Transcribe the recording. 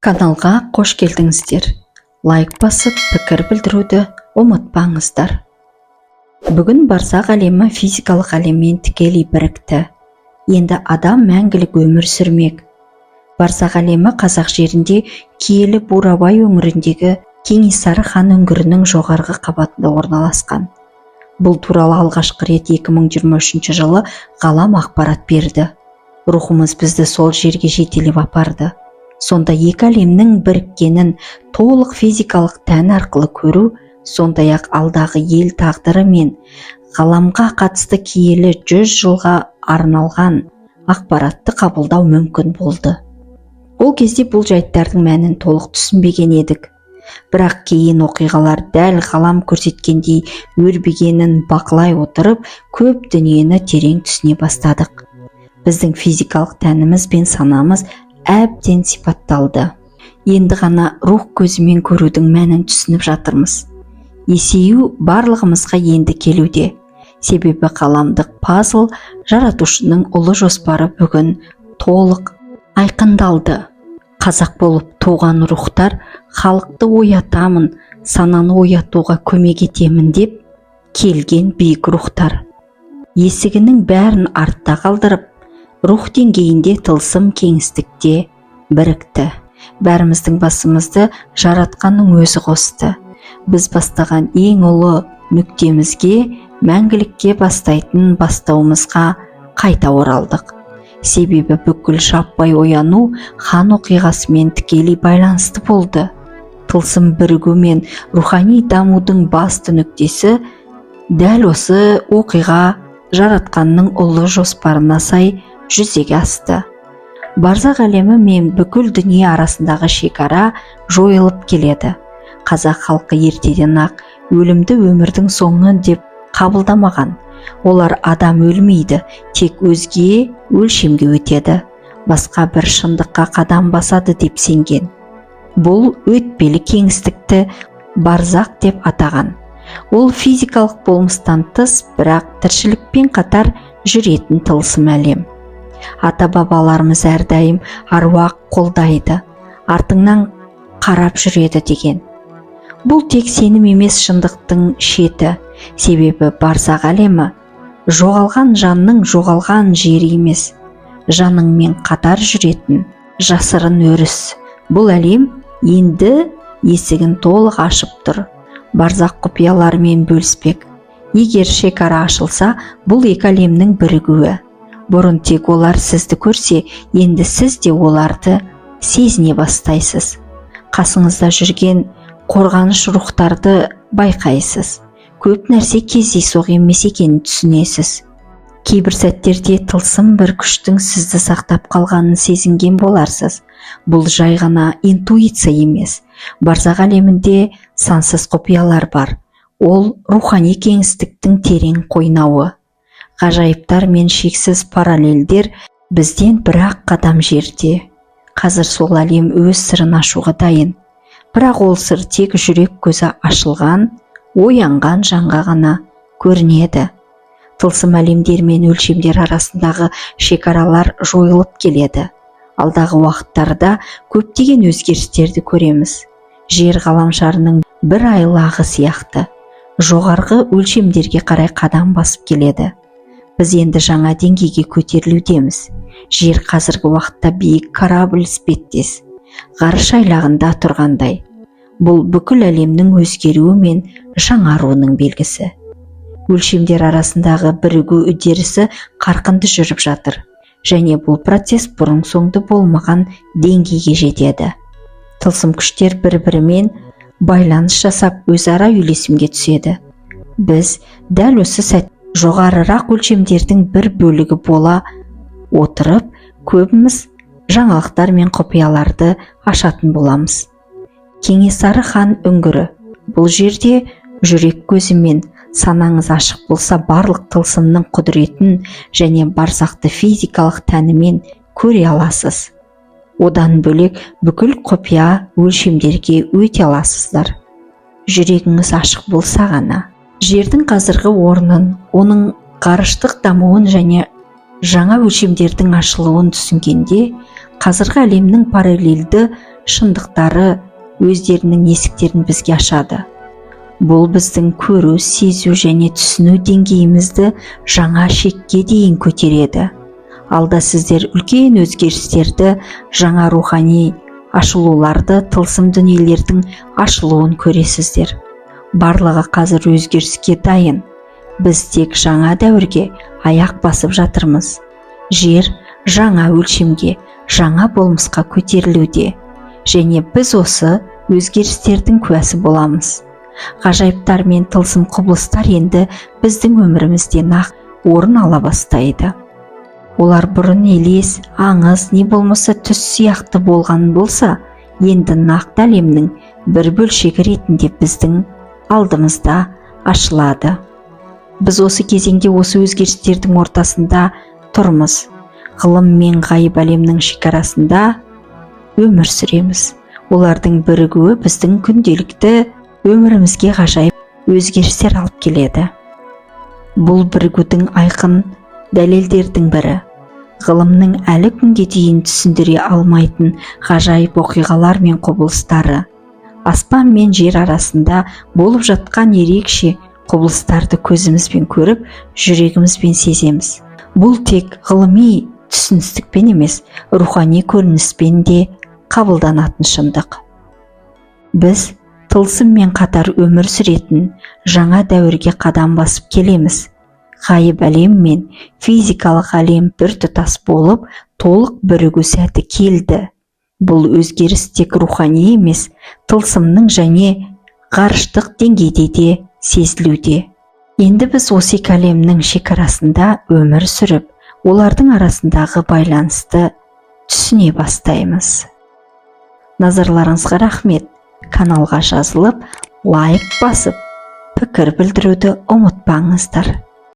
Каналға қош келдіңіздер. Лайк басып, пікір білдіруді ұмытпаңыздар. Бүгін барсақ әлемі физикалық әлеммен тікелей бірікті. Енді адам мәңгілік өмір сүрмек. Барсақ әлемі қазақ жерінде киелі Бурабай өңіріндегі Кенесары хан үңгірінің жоғарғы қабатында орналасқан. Бұл туралы алғашқы рет 2023 жылы ғалам ақпарат берді. Рухымыз бізді сол жерге жетелеп апарды. Сонда екі әлемнің біріккенін толық физикалық тән арқылы көру, сондай-ақ алдағы ел тағдыры мен ғаламға қатысты киелі 100 жылға арналған ақпаратты қабылдау мүмкін болды. Ол кезде бұл жайттардың мәнін толық түсінбеген едік. Бірақ кейін оқиғалар дәл ғалам көрсеткендей өрбігенін бақылай отырып, көп дүниені терең түсіне бастадық. Біздің физикалық тәніміз бен санамыз әбден сипатталды. Енді ғана рух көзімен көрудің мәнін түсініп жатырмыз. Есею барлығымызға енді келуде. Себебі ғаламдық пазл жаратушының ұлы жоспары бүгін толық айқындалды. Қазақ болып туған рухтар халықты оятамын, сананы оятуға көмек етемін деп келген биік рухтар. Есігінің бәрін артта қалдырып, рух деңгейінде тылсым кеңістікте бірікті. Бәріміздің басымызды жаратқанның өзі қосты. Біз бастаған ең ұлы нүктемізге, мәңгілікке бастайтын бастауымызға қайта оралдық. Себебі бүкіл жаппай ояну хан оқиғасымен тікелей байланысты болды. Тылсым бірігу мен рухани дамудың басты нүктесі дәл осы оқиға жаратқанның ұлы жоспарына сай жүзеге асты. Барзақ әлемі мен бүкіл дүние арасындағы шекара жойылып келеді. Қазақ халқы ертеден ақ өлімді өмірдің соңы деп қабылдамаған. Олар адам өлмейді, тек өзге өлшемге өтеді, басқа бір шындыққа қадам басады деп сенген. Бұл өтпелі кеңістікті барзақ деп атаған. Ол физикалық болмыстан тыс, бірақ тіршілікпен қатар жүретін тылсым әлем. Ата-бабаларымыз әрдайым аруақ қолдайды, артыңнан қарап жүреді деген. Бұл тек сенім емес, шындықтың шеті. Себебі барзақ әлемі жоғалған жанның жоғалған жері емес, жаныңмен қатар жүретін жасырын өріс. Бұл әлем енді есігін толық ашып тұр. Барзақ құпияларымен бөліспек. Егер шекара ашылса, бұл екі әлемнің бірігуі. Бұрын тек олар сізді көрсе, енді сіз де оларды сезіне бастайсыз. Қасыңызда жүрген қорғаныш рухтарды байқайсыз. Көп нәрсе кездейсоқ емес екенін түсінесіз. Кейбір сәттерде тылсым бір күштің сізді сақтап қалғанын сезінген боларсыз. Бұл жай ғана интуиция емес. Барзақ әлемінде сансыз құпиялар бар. Ол рухани кеңістіктің терең қойнауы. Ғажайыптар мен шексіз параллельдер бізден бір-ақ қадам жерде. Қазір сол әлем өз сырын ашуға дайын. Бірақ ол сыр тек жүрек көзі ашылған, оянған жанға ғана көрінеді. Тылсым әлемдер мен өлшемдер арасындағы шекаралар жойылып келеді. Алдағы уақыттарда көптеген өзгерістерді көреміз. Жер ғаламшарының бір айлағы сияқты жоғарғы өлшемдерге қарай қадам басып келеді. Біз енді жаңа деңгейге көтерілудеміз. Жер қазіргі уақытта биік корабль іспеттес, ғарыш айлағында тұрғандай. Бұл бүкіл әлемнің өзгеруі мен жаңаруының белгісі. Өлшемдер арасындағы бірігу үдерісі қарқынды жүріп жатыр, және бұл процесс бұрын соңды болмаған деңгейге жетеді. Тылсым күштер бір-бірімен байланыс жасап, өзара үйлесімге түседі. Біз дәл осы сәт жоғарырақ өлшемдердің бір бөлігі бола отырып, көбіміз жаңалықтар мен құпияларды ашатын боламыз. Кенесары хан үңгірі. Бұл жерде жүрек көзімен санаңыз ашық болса, барлық тылсымның құдіретін және барзақты физикалық тәнімен көре аласыз. Одан бөлек бүкіл құпия өлшемдерге өте аласыздар. Жүрегіңіз ашық болса ғана. Жердің қазіргі орнын, оның ғарыштық дамуын және жаңа өлшемдердің ашылуын түсінгенде, қазіргі әлемнің параллельді шындықтары өздерінің есіктерін бізге ашады. Бұл біздің көру, сезу және түсіну деңгейімізді жаңа шекке дейін көтереді. Алда сіздер үлкен өзгерістерді, жаңа рухани ашылуларды, тылсым дүниелердің ашылуын көресіздер. Барлығы қазір өзгеріске дайын. Біз тек жаңа дәуірге аяқ басып жатырмыз. Жер жаңа өлшемге, жаңа болмысқа көтерілуде. Және біз осы өзгерістердің куәсі боламыз. Ғажайыптар мен тылсым құбылыстар енді біздің өмірімізде нақ орын ала бастайды. Олар бұрын елес, аңыз, не болмаса түс сияқты болған болса, енді нақты әлемнің бір бөлшегі ретінде біздің алдымызда ашылады. Біз осы кезеңде осы өзгерістердің ортасында тұрмыз. Ғылым мен ғайып әлемнің шекарасында өмір сүреміз. Олардың бірігуі біздің күнделікті өмірімізге ғажайып өзгерістер алып келеді. Бұл бірігудің айқын дәлелдердің бірі. Ғылымның әлі күнге дейін түсіндіре алмайтын ғажайып оқиғалар мен құбылыстары. Аспан мен жер арасында болып жатқан ерекше құбылыстарды көзімізбен көріп, жүрегімізбен сеземіз. Бұл тек ғылыми түсіністікпен емес, рухани көрініспен де қабылданатын шындық. Біз тылсыммен қатар өмір сүретін жаңа дәуірге қадам басып келеміз. Ғайып әлем мен физикалық әлем біртұтас болып, толық бірігу сәті келді. Бұл өзгеріс тек рухани емес, тылсымның және ғарыштық деңгейде де сезілуде. Енді біз осы екі әлемнің шекарасында өмір сүріп, олардың арасындағы байланысты түсіне бастаймыз. Назарларыңызға рахмет. Каналға жазылып, лайк басып, пікір білдіруді ұмытпаңыздар.